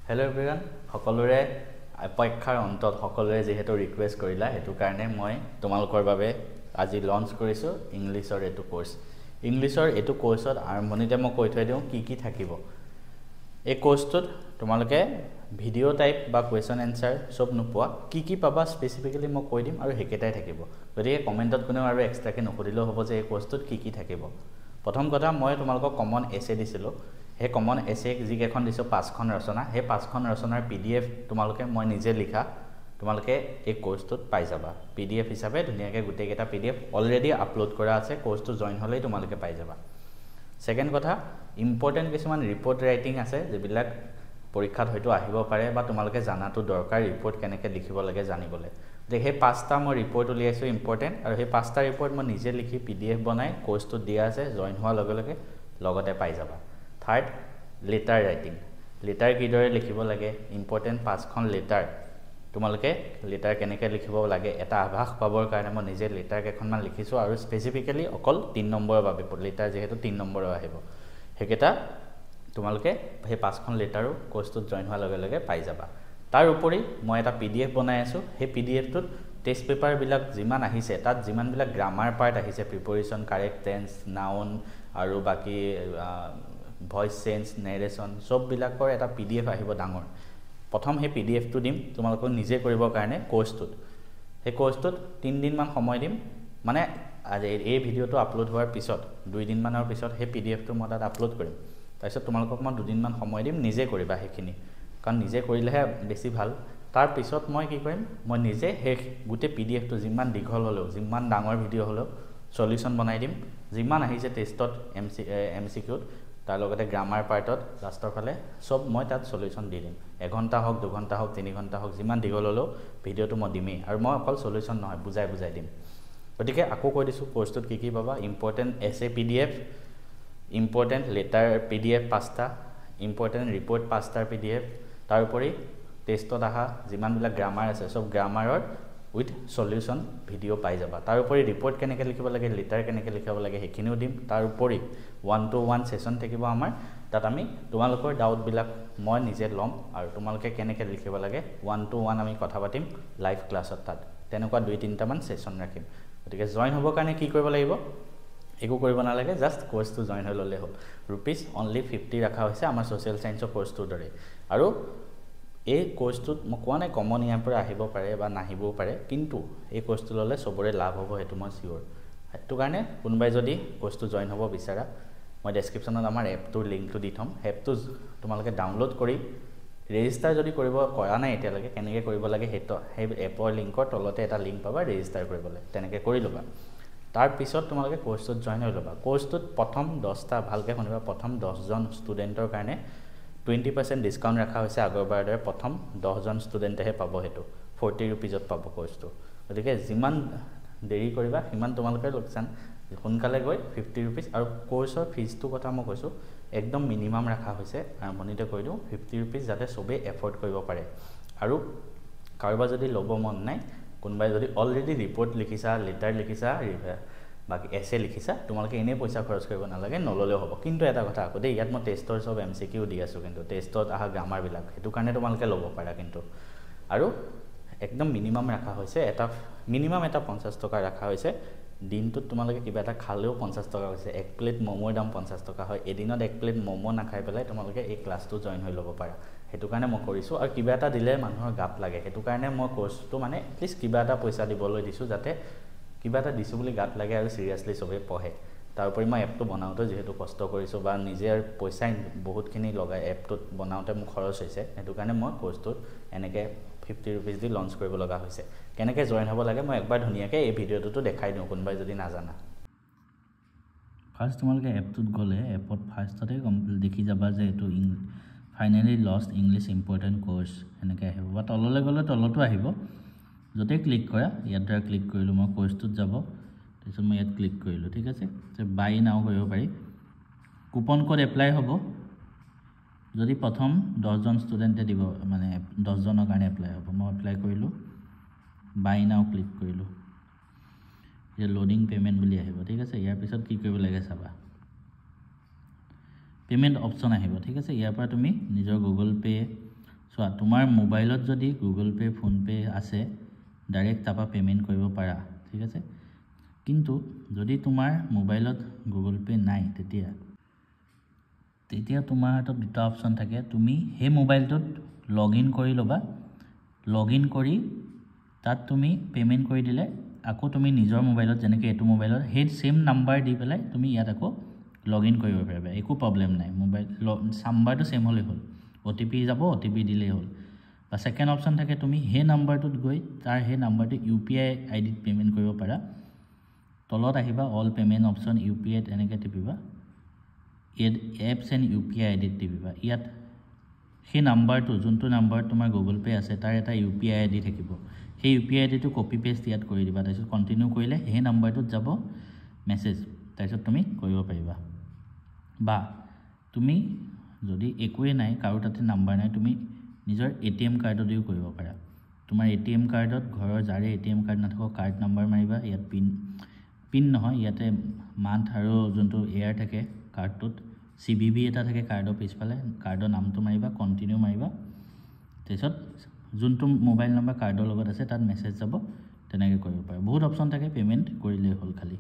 hello' everyone সকলোৰে পৰীক্ষাৰ অন্তত সকলোৰে যেহেতু ৰিকুৱেষ্ট কৰিলা হেতু কাৰণে মই তোমালোকৰ বাবে আজি লঞ্চ কৰিছো ইংলিছৰ এটো কোৰ্স ইংলিছৰ এটো কোৰ্সত আৰম্ভণিতে মই কৈ থৈ দিও কি থাকিব এই কোৰ্সটোত তোমালোকে ভিডিও টাইপ বা কোৱেশ্চন এনসাৰ সব নোপোৱা কি পাবা স্পেসিফিক্যালি মই কৈ দিম আৰু হেকেটাই থাকিব গতিকে কমেন্টত কোনেও আৰু এক্সট্ৰাকে নকৰিলেও হ'ব যে এই কোৰ্সটোত কি থাকিব প্ৰথম কথা মই তোমালোকক কমন এছে দিছিলো হে কমন এছে যি কেখন দিছো পাঁচখন ৰচনা হে পাঁচখন ৰচনাৰ পিডিএফ তোমালোকে মই নিজে লিখা তোমালোকে এই কোৰ্সটোত পাই যাবা পিডিএফ হিচাপে ধুনিয়াকে গুটেকেটা পিডিএফ অলৰেডি আপলোড কৰা আছে কোৰ্সটো জয়েন হলেই তোমালোকে পাই যাবা সেকেন্ড কথা ইম্পৰ্টেন্ট কিছুমান ৰিপোৰ্ট ৰাইটিং আছে যেবিলাক পৰীক্ষাত হয়তো আহিব পাৰে বা তোমালোকে জানাটো দৰকাৰ ৰিপোৰ্ট কেনেকে লিখিব লাগে জানিবলে দেখে পাঁচটা মই ৰিপোৰ্ট উলিয়াইছো ইম্পৰ্টেন্ট আৰু হে পাঁচটা ৰিপোৰ্ট মই নিজে লিখি পিডিএফ বনাই কোৰ্সটো দিয়া আছে জয়েন হোৱাৰ লগে লগতে পাই যাবা থাৰ্ড লেটাৰ ৰাইটিং লেটাৰ কিদৰে লিখিব লাগে ইম্পৰ্টেন্ট পাঁচখন লেটাৰ তোমালোকে লেটাৰ কেনেকে লিখিব লাগে এটা আভাস পাবৰ কাৰণে মই নিজে লেটাৰ কেখনমান লিখিছো আৰু স্পেসিফিক্যালি অকল 3 নম্বৰৰ বাবে লেটাৰ যেহেতু 3 নম্বৰৰ আহিব হেকেটা তোমালোকে হে পাঁচখন লেটাৰো কোৰ্সটোত জয়েন হোৱাৰ লগে পাই যাবা তাৰ উপৰি মই এটা পিডিএফ বনাই আছো হে পিডিএফটোত টেস্ট পেপাৰ বিলাক যিমান আহিছে তাত যিমান বিলাক গ্ৰামাৰ পাৰ্ট আহিছে প্ৰিপজিশন কাৰেক্ট টেন্স নাউন আৰু বাকি ভয়েস চেঞ্জ নেৰেশন সব বিলাকৰ এটা পিডিএফ আহিব ডাঙৰ প্ৰথম হে পিডিএফ টো দিম তোমালোকক নিজে কৰিবৰ কাৰণে কোৰ্সটোত হে কোৰ্সটোত 3 দিন মান সময় দিম মানে আজি এই ভিডিওটো আপলোড হোৱাৰ পিছত 2 দিন মানৰ পিছত হে পিডিএফ টো মই তাত আপলোড কৰিম তাৰপিছত তোমালোকক মই 2 দিন মান সময় দিম নিজে কৰিবা হেখিনি কাৰণ নিজে কৰিলেহে বেছি ভাল তাৰ পিছত মই কি কৰিম মই নিজে হে গুটে পিডিএফ টো যিমান দীঘল হলো যিমান ডাঙৰ ভিডিও হলো সলিউশন বনাই দিম যিমান আহিছে টেষ্টত এমসিকিউ তাৰ লগতে গ্ৰামাৰ পাৰ্টত লাষ্টৰ ফালে সব মই তাত সলিউশন দি দিম 1 ঘণ্টা হওক 2 ঘণ্টা হওক 3 ঘণ্টা হওক যিমান দীঘল হলো ভিডিওটো মই দিমেই আৰু মই অকল সলিউশন নহয় বুজাই দিম গতিকে আকৌ কৈ দিছো কোৰ্সটোত কি পাবা ইম্পৰ্টেন্ট এছে পিডিএফ ইম্পৰ্টেন্ট লেটাৰ পিডিএফ পাঁচটা ইম্পৰ্টেন্ট ৰিপোৰ্ট পাঁচটা পিডিএফ তাৰ উপৰি টেষ্টত আহা যিমান বিলাক গ্ৰামাৰ আছে সব গ্ৰামাৰৰ উইথ সলিউশন ভিডিও পাই যাবা তাৰ উপৰি ৰিপোৰ্ট কেনেকে লিখিব লাগে লেটাৰ কেনেকে লিখিব লাগে হেখিনিও দিম তাৰ উপৰি 1-to-1 সেশন থাকিব আমাৰ তাত আমি তোমালোকৰ ডাউট বিলাক মই নিজে লম আৰু তোমালোকে কেনেকে লিখিব লাগে 1-to-1 আমি কথা পাতিম লাইভ ক্লাছত তাত তেনেকুৱা 2-3টা মান সেশন ৰাখিম গতিকে জয়েন হ'ব কাৰণে কি কৰিব লাগিব একো কৰিব নালাগে জাস্ট কোৰ্সটো জয়েন হৈ ললে হ'ল रुपीस only 50 ৰাখা হৈছে আমাৰ সোশ্যাল সায়েন্সৰ কোৰ্সটোৰ দৰে আৰু এই কোৰ্সটোত মই কোৱা নাই কমন ইয়াৰ পৰা আহিব পাৰে বা নাহিবও পাৰে কিন্তু এই কোৰ্সটো ললে সবৰে লাভ হ'ব হেতু মই সিওৰ হেতু কাৰণে কোনবাই যদি কোৰ্সটো জয়েন হ'ব বিচাৰা মই ডেসক্ৰিপচনত আমাৰ এপটোৰ লিংকটো দি থম এপটো তোমালোকে ডাউনলোড কৰি ৰেজিষ্টাৰ যদি কৰিব কৰা নাই এতিয়ালৈকে কেনেকে কৰিব লাগে হেতু হে এপৰ লিংকৰ তলতে এটা লিংক পাবা ৰেজিষ্টাৰ কৰিবলৈ তেনেকে কৰি লবা তাৰ পিছত তোমালোকে কোৰ্সটোত জয়েন হৈ লবা কোৰ্সটোত প্ৰথম 10টা ভালকে শুনিবা প্ৰথম 10 জন ষ্টুডেন্টৰ কাৰণে 20% ডিসকাউন্ট ৰাখা হৈছে আগৰবাৰৰ দৰে প্ৰথম 10 জন ষ্টুডেন্টহে পাব হেতু 40 रुपीसত পাব কোৰ্সটো গতিকে যিমান দেৰি কৰিবা সিমান তোমালোকৰ লোকচান সোনকালে গৈ 50 रुपीस আৰু কোৰ্সৰ ফিজটো কথা মই কৈছো একদম মিনিমাম ৰাখা হৈছে আৰম্ভণিতে কৈ দিও 50 रुपीस যাতে সবে এফৰ্ড কৰিব পাৰে আৰু কাৰোবাৰ যদি লব মন নাই কোনবাই যদি অলৰেডি ৰিপোৰ্ট লিখিছা লেটাৰ লিখিছা বাকি এছে লিখিছা তোমালোকে এনে পইচা খৰচ কৰিব নালাগে নললেও হ'ব কিন্তু এটা কথা আকৌ দেই ইয়াত মই টেষ্টৰ সব এমসিকিউ দি আছো কিন্তু টেষ্টত আহা গ্ৰামাৰ বিলাক হেতু কাৰণে তোমালোকে লব পাৰা কিন্তু আৰু একদম মিনিমাম ৰাখা হৈছে এটা মিনিমাম এটা 50 টকা ৰাখা হৈছে দিনটোত তোমালোকে কিবা এটা খালেও 50 টকা হৈছে এক প্লেট মমোৰ দাম 50 টকা হয় এদিনত এক প্লেট মমো না খাই পেলাই তোমালোকে এই ক্লাছটো জয়েন হৈ লব পাৰা হেতু কাৰণে মই কৰিছো আৰু কিবা এটা দিলে মানুহৰ গাপ লাগে হেতু কাৰণে মই কোৰ্সটো মানে এটলিষ্ট কিবা এটা পইচা দিবলৈ দিছো যাতে কিবা এটা দিছো বুলি গাত লাগে আৰু সিৰিয়াসলি সবে পঢ়ে তাৰ উপৰি মই এপটো বনাওতে যেহেতু কষ্ট কৰিছো বা নিজে আৰু পইচা বহুতখিনি লগাই এপটোত বনাওতে মোৰ খৰচ হৈছে হেতু কাৰণে মই কোৰ্সটোত এনেকে 50 रुपीस দি লঞ্চ কৰিব লগা হৈছে কেনেকে জয়েন হ'ব লাগে মই একবাৰ ধুনিয়াকে এই ভিডিওটো দেখাই দিও কোনবাই যদি না জানা ফাৰ্স্ট তোমালোকে এপটোত গলে এপত ফাৰ্স্টতে দেখি যাবা যে এটো finally lost English important course এনেকে আহিব বা তললৈ গলে তলতো আহিব যতে ক্লিক কৰা ইয়াত ধৰা ক্লিক কৰিলো মই কোৰ্সটোত যাব তাৰপিছত মই ইয়াত ক্লিক কৰিলো ঠিক আছে যে বাই নাও কৰিব পাৰি কুপন কোড এপ্লাই হ'ব যদি প্ৰথম 10 জন ষ্টুডেন্টে দিব মানে 10 জনৰ কাৰণে এপ্লাই হ'ব মই এপ্লাই কৰিলো বাই নাও ক্লিক কৰিলো যে লোডিং পেমেন্ট বুলি আহিব ঠিক আছে ইয়াৰ পিছত কি কৰিব লাগে চাবা পেমেন্ট অপচন আহিব ঠিক আছে ইয়াৰ পৰা তুমি নিজৰ গুগল পে চোৱা তোমাৰ মোবাইলত যদি গুগল পে ফোন পে আছে ডাইৰেক্ট তাৰপৰা পে'মেণ্ট কৰিব পাৰা ঠিক আছে কিন্তু যদি তোমাৰ মোবাইলত গুগল পে নাই তেতিয়া তোমাৰ হাতত দুটা অপশ্যন থাকে তুমি সেই মোবাইলটোত লগ ইন কৰি ল'বা লগ ইন কৰি তাত তুমি পে'মেণ্ট কৰি দিলে আকৌ তুমি নিজৰ মোবাইলত যেনেকৈ এইটো মোবাইলত সেই সেম নাম্বাৰ দি পেলাই তুমি ইয়াত আকৌ লগ ইন কৰিব পাৰিবা একো প্ৰব্লেম নাই মোবাইল নাম্বাৰটো সেম হ'লেই হ'ল OTP যাব OTP দিলেই হ'ল বা সেকেন্ড অপশ্যন থাকে তুমি সেই নাম্বাৰটোত গৈ তাৰ সেই নাম্বাৰটো UPI ID ত পে'মেণ্ট কৰিব পাৰা তলত আহিবা অল পে'মেণ্ট অপশ্যন UPI এনেকৈ টিপিবা এপছ এণ্ড UPI ID ত টিপিবা ইয়াত সেই নাম্বাৰটো যোনটো নাম্বাৰত তোমাৰ গুগল পে আছে তাৰ এটা UPI ID থাকিব সেই UPI ID টো কপি পেষ্ট ইয়াত কৰি দিবা তাৰপিছত কণ্টিনিউ কৰিলে সেই নাম্বাৰটোত যাব মেছেজ তাৰপিছত তুমি কৰিব পাৰিবা বা তুমি যদি একোৱে নাই কাৰো তাতে নাম্বাৰ নাই তুমি নিজৰ ATM কাৰ্ডৰ দিও কৰিব পাৰা তোমাৰ ATM কাৰ্ডত ঘৰৰ যাৰে ATM কাৰ্ড নাথাকক কাৰ্ড নাম্বাৰ মাৰিবা ইয়াত পিন নহয় ইয়াতে মান্থ আৰু যোনটো এয়াৰ থাকে কাৰ্ডটোত CVV এটা থাকে কাৰ্ডৰ পিছফালে কাৰ্ডৰ নামটো মাৰিবা কণ্টিনিউ মাৰিবা তাৰপিছত যোনটো মোবাইল নাম্বাৰ কাৰ্ডৰ লগত আছে তাত মেছেজ যাব তেনেকৈ কৰিব পাৰা বহুত অপশ্যন থাকে পে'মেণ্ট কৰিলেই হ'ল খালি